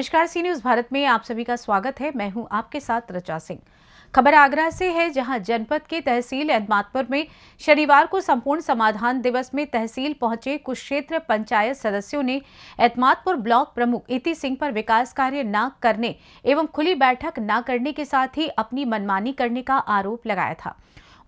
नमस्कार, सी न्यूज़ भारत में आप सभी का स्वागत है। मैं हूं आपके साथ रचा सिंह। खबर आगरा से है, जहां जनपद के तहसील एतमादपुर में शनिवार को संपूर्ण समाधान दिवस में तहसील पहुंचे कुछ क्षेत्र पंचायत सदस्यों ने एतमादपुर ब्लॉक प्रमुख इति सिंह पर विकास कार्य न करने एवं खुली बैठक न करने के साथ ही अपनी मनमानी करने का आरोप लगाया था।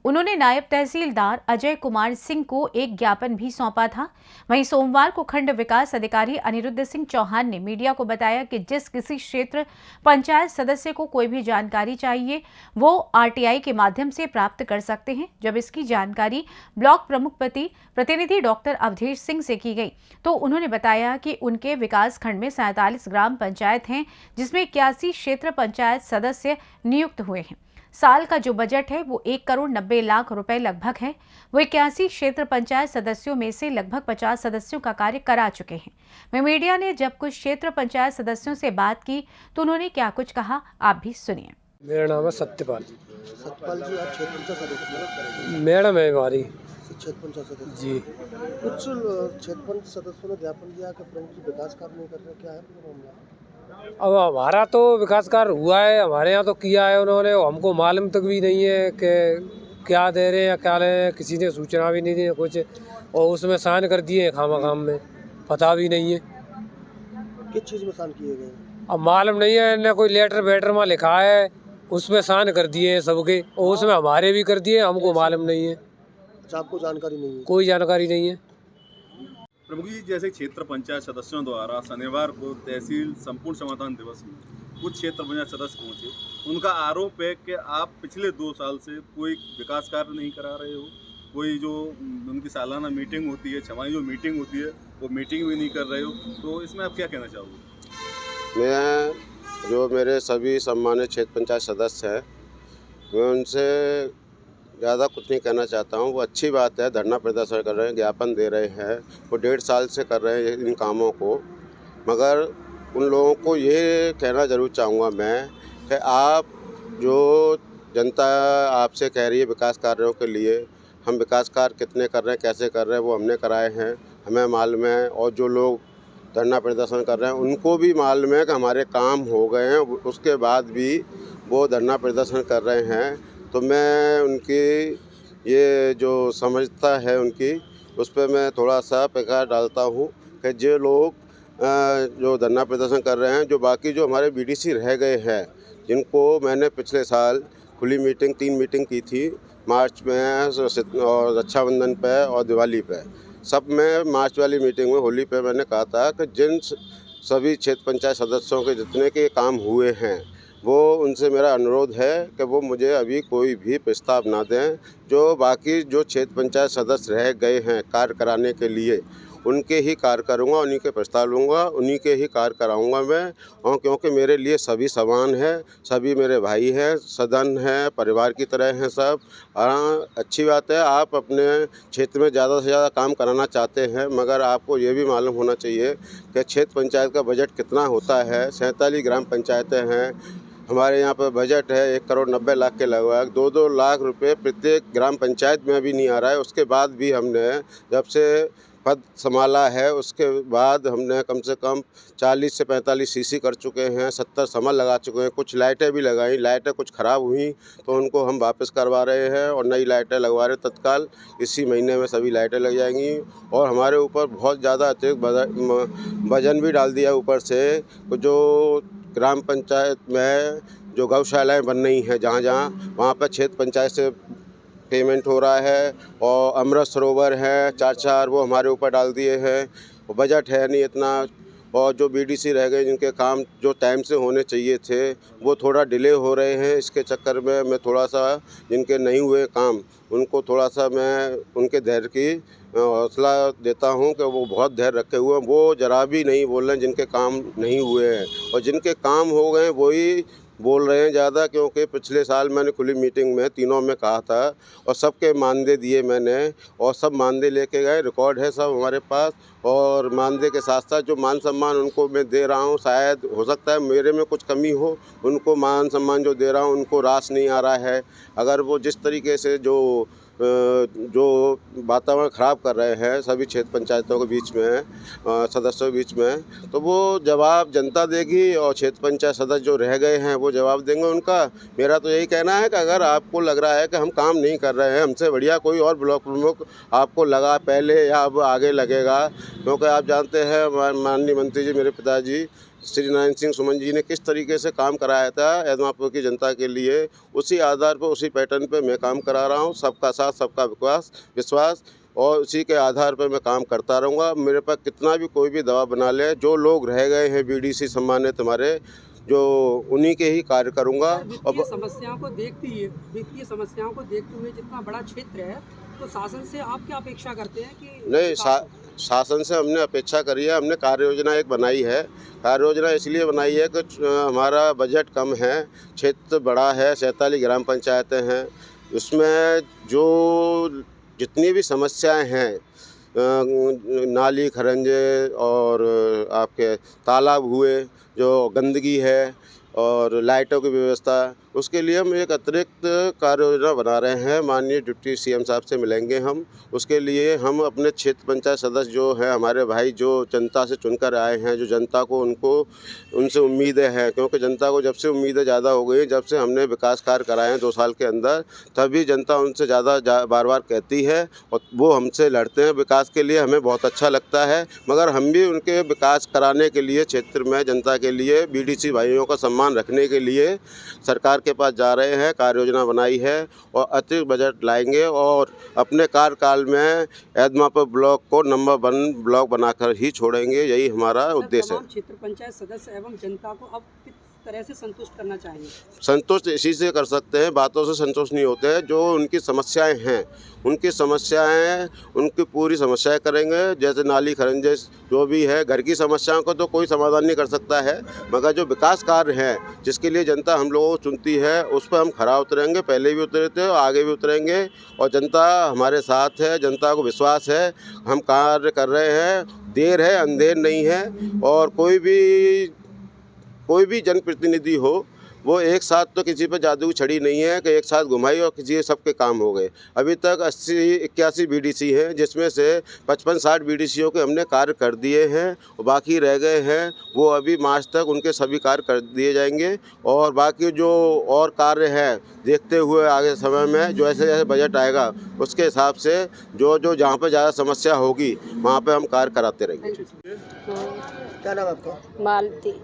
उन्होंने नायब तहसीलदार अजय कुमार सिंह को एक ज्ञापन भी सौंपा था। वहीं सोमवार को खंड विकास अधिकारी अनिरुद्ध सिंह चौहान ने मीडिया को बताया कि जिस किसी क्षेत्र पंचायत सदस्य को कोई भी जानकारी चाहिए वो आरटीआई के माध्यम से प्राप्त कर सकते हैं। जब इसकी जानकारी ब्लॉक प्रमुख प्रतिनिधि डॉक्टर अवधेश सिंह से की गई तो उन्होंने बताया कि उनके विकास खंड में 47 ग्राम पंचायत हैं, जिसमें 81 क्षेत्र पंचायत सदस्य नियुक्त हुए हैं। साल का जो बजट है वो 1 करोड़ 90 लाख रुपए लगभग है। वो 81 क्षेत्र पंचायत सदस्यों में से लगभग 50 सदस्यों का कार्य करा चुके हैं। वहीं मीडिया ने जब कुछ क्षेत्र पंचायत सदस्यों से बात की तो उन्होंने क्या कुछ कहा, आप भी सुनिए। मेरा नाम है सत्यपाल। सतपाल जी, आप क्षेत्र पंचायत सदस्य मैडम है हमारी क्षेत्र पंचायत सदस्य जी। कुछ क्षेत्र पंचायत सदस्यों ने ज्ञापन दिया कि प्रमुख जी विकास कार्य नहीं कर रहे, क्या है पूरा मामला? अब हमारा तो विकास कार्य हुआ है, हमारे यहाँ तो किया है उन्होंने, हमको मालूम तक भी नहीं है कि क्या दे रहे हैं या क्या ले रहे हैं। किसी ने सूचना भी नहीं दी है कुछ, और उसमें साइन कर दिए हैं खामा में, पता भी नहीं है किस चीज़ में साइन किए गए? अब मालूम नहीं है। इन्हें कोई लेटर वेटर में लिखा है, उसमें साइन कर दिए हैं सबके, और उसमें हमारे भी कर दिए, हमको मालूम नहीं है, अच्छा, आपको जानकारी नहीं है? कोई जानकारी नहीं है। प्रमुख जी, जैसे क्षेत्र पंचायत सदस्यों द्वारा शनिवार को तहसील संपूर्ण समाधान दिवस में कुछ क्षेत्र पंचायत सदस्य पहुंचे, उनका आरोप है कि आप पिछले 2 साल से कोई विकास कार्य नहीं करा रहे हो। कोई जो उनकी सालाना मीटिंग होती है, छमाही जो मीटिंग होती है, वो मीटिंग भी नहीं कर रहे हो। तो इसमें आप क्या कहना चाहोगे? मैं जो मेरे सभी सम्मानित क्षेत्र पंचायत सदस्य हैं, मैं उनसे ज़्यादा कुछ नहीं कहना चाहता हूँ। वो अच्छी बात है, धरना प्रदर्शन कर रहे हैं, ज्ञापन दे रहे हैं, वो 1.5 साल से कर रहे हैं इन कामों को। मगर उन लोगों को ये कहना ज़रूर चाहूँगा मैं कि आप जो जनता आपसे कह रही है विकास कार्यों के लिए, हम विकास कार्य कितने कर रहे हैं, कैसे कर रहे हैं, वो हमने कराए हैं, हमें मालूम है। और जो लोग धरना प्रदर्शन कर रहे हैं उनको भी मालूम है कि हमारे काम हो गए हैं, उसके बाद भी वो धरना प्रदर्शन कर रहे हैं। तो मैं उनकी ये जो समझता है उनकी, उस पर मैं थोड़ा सा प्रकाश डालता हूँ कि जो लोग जो धरना प्रदर्शन कर रहे हैं, जो बाकी जो हमारे बीडीसी रह गए हैं, जिनको मैंने पिछले साल खुली मीटिंग 3 मीटिंग की थी, मार्च में और रक्षाबंधन पे और दिवाली पे, सब में मार्च वाली मीटिंग में होली पे मैंने कहा था कि जिन सभी क्षेत्र पंचायत सदस्यों के जितने के काम हुए हैं, वो उनसे मेरा अनुरोध है कि वो मुझे अभी कोई भी प्रस्ताव ना दें। जो बाकी जो क्षेत्र पंचायत सदस्य रह गए हैं कार्य कराने के लिए, उनके ही कार्य करूँगा, उन्हीं के प्रस्ताव लूँगा, उन्हीं के ही कार्य कराऊँगा मैं। और क्योंकि मेरे लिए सभी समान है, सभी मेरे भाई हैं, सदन है, परिवार की तरह हैं सब। हाँ, अच्छी बात है, आप अपने क्षेत्र में ज़्यादा से ज़्यादा काम कराना चाहते हैं, मगर आपको ये भी मालूम होना चाहिए कि क्षेत्र पंचायत का बजट कितना होता है। 47 ग्राम पंचायतें हैं, हमारे यहाँ पर बजट है 1 करोड़ 90 लाख के लगभग। 2-2 लाख रुपए प्रत्येक ग्राम पंचायत में भी नहीं आ रहा है। उसके बाद भी हमने जब से पद संभाला है, उसके बाद हमने कम से कम 40 से 45 सीसी कर चुके हैं, 70 समर लगा चुके हैं, कुछ लाइटें भी लगाई। लाइटें कुछ ख़राब हुई तो उनको हम वापस करवा रहे हैं और नई लाइटें लगवा रहे हैं तत्काल। इसी महीने में सभी लाइटें लग जाएंगी। और हमारे ऊपर बहुत ज़्यादा अतिरिक्त वजन भी डाल दिया ऊपर से। जो ग्राम पंचायत में जो गौशालाएँ बन रही हैं जहाँ वहाँ पर क्षेत्र पंचायत से पेमेंट हो रहा है, और अमृत सरोवर है 4-4, वो हमारे ऊपर डाल दिए हैं। बजट है नहीं इतना। और जो बीडीसी रह गए, जिनके काम जो टाइम से होने चाहिए थे, वो थोड़ा डिले हो रहे हैं। इसके चक्कर में मैं थोड़ा सा जिनके नहीं हुए काम, उनको थोड़ा सा मैं उनके धैर्य की हौसला देता हूं कि वो बहुत धैर्य रखे हुए हैं। वो ज़रा भी नहीं बोल रहे हैं जिनके काम नहीं हुए हैं, और जिनके काम हो गए वही बोल रहे हैं ज़्यादा। क्योंकि पिछले साल मैंने खुली मीटिंग में तीनों में कहा था और सबके मानदेय दिए मैंने, और सब मानदेय लेके गए, रिकॉर्ड है सब हमारे पास। और मानदेय के साथ साथ जो मान सम्मान उनको मैं दे रहा हूँ, शायद हो सकता है मेरे में कुछ कमी हो, उनको मान सम्मान जो दे रहा हूँ उनको रास नहीं आ रहा है। अगर वो जिस तरीके से जो जो वातावरण ख़राब कर रहे हैं सभी क्षेत्र पंचायतों के बीच में, सदस्यों के बीच में, तो वो जवाब जनता देगी और क्षेत्र पंचायत सदस्य जो रह गए हैं वो जवाब देंगे उनका। मेरा तो यही कहना है कि अगर आपको लग रहा है कि हम काम नहीं कर रहे हैं, हमसे बढ़िया कोई और ब्लॉक प्रमुख आपको लगा पहले या अब आगे लगेगा, क्योंकि आप जानते हैं माननीय मंत्री जी, मेरे पिताजी श्री नारायण सिंह सुमन जी ने किस तरीके से काम कराया था एदमापुर की जनता के लिए, उसी आधार पर उसी पैटर्न पे मैं काम करा रहा हूँ। सबका साथ सबका विश्वास और उसी के आधार पर मैं काम करता रहूँगा। मेरे पास कितना भी कोई भी दबाव बना ले, जो लोग रह गए हैं बीडीसी सम्मानित हमारे, जो उन्हीं के ही कार्य करूँगा। वित्तीय समस्याओं को देखते हुए जितना बड़ा क्षेत्र है, तो शासन से आप क्या अपेक्षा करते हैं कि नहीं, शासन से हमने अपेक्षा करी है, हमने कार्य योजना एक बनाई है। कार्य योजना इसलिए बनाई है कि हमारा बजट कम है, क्षेत्र बड़ा है, 47 ग्राम पंचायतें हैं, उसमें जो जितनी भी समस्याएं हैं, नाली खरंजे और आपके तालाब हुए, जो गंदगी है और लाइटों की व्यवस्था, उसके लिए हम एक अतिरिक्त कार्य योजना बना रहे हैं। माननीय डिप्टी सीएम साहब से मिलेंगे हम, उसके लिए हम अपने क्षेत्र पंचायत सदस्य जो है हमारे भाई, जो जनता से चुनकर आए हैं, जो जनता को उनसे उम्मीदें हैं, क्योंकि जनता को जब से उम्मीदें ज़्यादा हो गई, जब से हमने विकास कार्य कराए हैं 2 साल के अंदर, तभी जनता उनसे ज़्यादा बार बार कहती है और वो हमसे लड़ते हैं विकास के लिए। हमें बहुत अच्छा लगता है, मगर हम भी उनके विकास कराने के लिए क्षेत्र में जनता के लिए बीडीसी भाइयों का सम्मान रखने के लिए सरकार के पास जा रहे हैं। कार्य योजना बनाई है और अतिरिक्त बजट लाएंगे और अपने कार्यकाल में एदमापुर ब्लॉक को नंबर 1 ब्लॉक बनाकर ही छोड़ेंगे। यही हमारा उद्देश्य है। क्षेत्र पंचायत सदस्य एवं जनता को अब किस तरह से संतुष्ट करना चाहिए? संतुष्ट इसी से कर सकते हैं, बातों से संतुष्ट नहीं होते हैं। जो उनकी समस्याएं हैं, उनकी पूरी समस्याएं करेंगे। जैसे नाली खरंजे जो भी है, घर की समस्याओं को तो कोई समाधान नहीं कर सकता है, मगर जो विकास कार्य हैं जिसके लिए जनता हम लोगों को चुनती है, उस पर हम खरा उतरेंगे। पहले भी उतरे थे और आगे भी उतरेंगे, और जनता हमारे साथ है, जनता को विश्वास है, हम कार्य कर रहे हैं। देर है अंधेर नहीं है, और कोई भी जनप्रतिनिधि हो, वो एक साथ तो किसी पर जादू की छड़ी नहीं है कि एक साथ घुमाई और किसी के सबके काम हो गए। अभी तक 80-81 बीडीसी हैं, जिसमें से 55-60 बीडीसीओं के हमने कार्य कर दिए हैं और बाकी रह गए हैं, वो अभी मार्च तक उनके सभी कार्य कर दिए जाएंगे। और बाकी जो और कार्य है, देखते हुए आगे समय में जैसे जैसे बजट आएगा उसके हिसाब से जो जहाँ पर ज़्यादा समस्या होगी वहाँ पर हम कार्य कराते रहेंगे। क्या नाम है आपका? मालती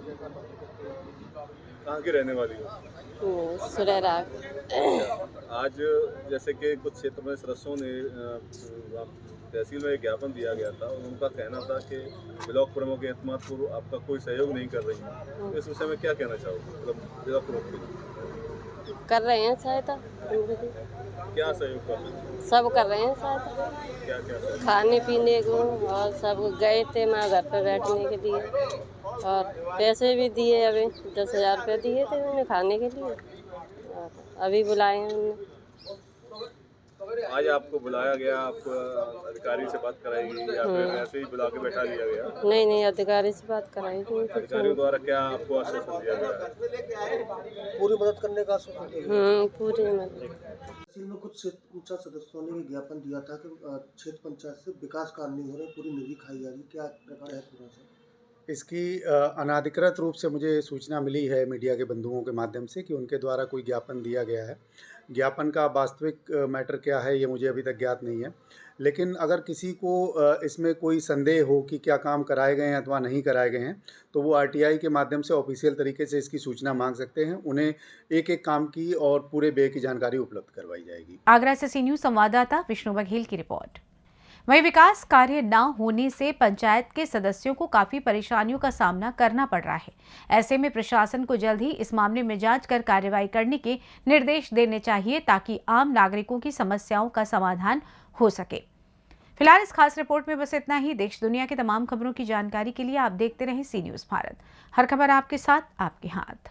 कहाँ की रहने वाली हो? सुरेरा। आज जैसे कि कुछ क्षेत्र में सदस्यों ने तहसील में एक ज्ञापन दिया गया था, और उनका कहना था कि ब्लॉक प्रमुख एतमादपुर आपका कोई सहयोग नहीं कर रही है। इस विषय में क्या कहना चाहोगे? मतलब ब्लॉक प्रमुख के लिए कर रहे हैं सहायता, क्या सहयोग कर रहे हैं? सब कर रहे हैं सहायता, क्या क्या खाने पीने को, और सब गए थे माँ घर पे बैठने के लिए, और पैसे भी दिए, अभी 10,000 रुपये दिए थे उन्हें खाने के लिए, और अभी बुलाए हैं उन्हें। आज आपको बुलाया गया, आपको अधिकारी से बात कराएगी या फिर ऐसे ही बुला के बैठा दिया गया? नहीं, अधिकारी से बात कराई थी। अधिकारियों द्वारा क्या आपको आश्वासन दिया गया है? पूरी मदद करने का आश्वासन दिया? पूरी मदद। तहसील में कुछ क्षेत्र पंचायत सदस्यों ने ज्ञापन दिया था कि क्षेत्र पंचायत से विकास कार्य नहीं हो रहे, पूरी निधि खाई जा रही, क्या प्रकार है पूरा से? इसकी अनाधिकृत रूप से मुझे सूचना मिली है मीडिया के बंधुओं के माध्यम से कि उनके द्वारा कोई ज्ञापन दिया गया है। ज्ञापन का वास्तविक मैटर क्या है ये मुझे अभी तक ज्ञात नहीं है, लेकिन अगर किसी को इसमें कोई संदेह हो कि क्या काम कराए गए हैं अथवा नहीं कराए गए हैं, तो वो आरटीआई के माध्यम से ऑफिशियल तरीके से इसकी सूचना मांग सकते हैं। उन्हें एक एक काम की और पूरे व्यय की जानकारी उपलब्ध करवाई जाएगी। आगरा से सी न्यूज़ संवाददाता विष्णु बघेल की रिपोर्ट। वहीं विकास कार्य न होने से पंचायत के सदस्यों को काफी परेशानियों का सामना करना पड़ रहा है। ऐसे में प्रशासन को जल्द ही इस मामले में जांच कर कार्रवाई करने के निर्देश देने चाहिए, ताकि आम नागरिकों की समस्याओं का समाधान हो सके। फिलहाल इस खास रिपोर्ट में बस इतना ही। देश दुनिया की तमाम खबरों की जानकारी के लिए आप देखते रहें सी न्यूज़ भारत। हर खबर आपके साथ, आपके हाथ।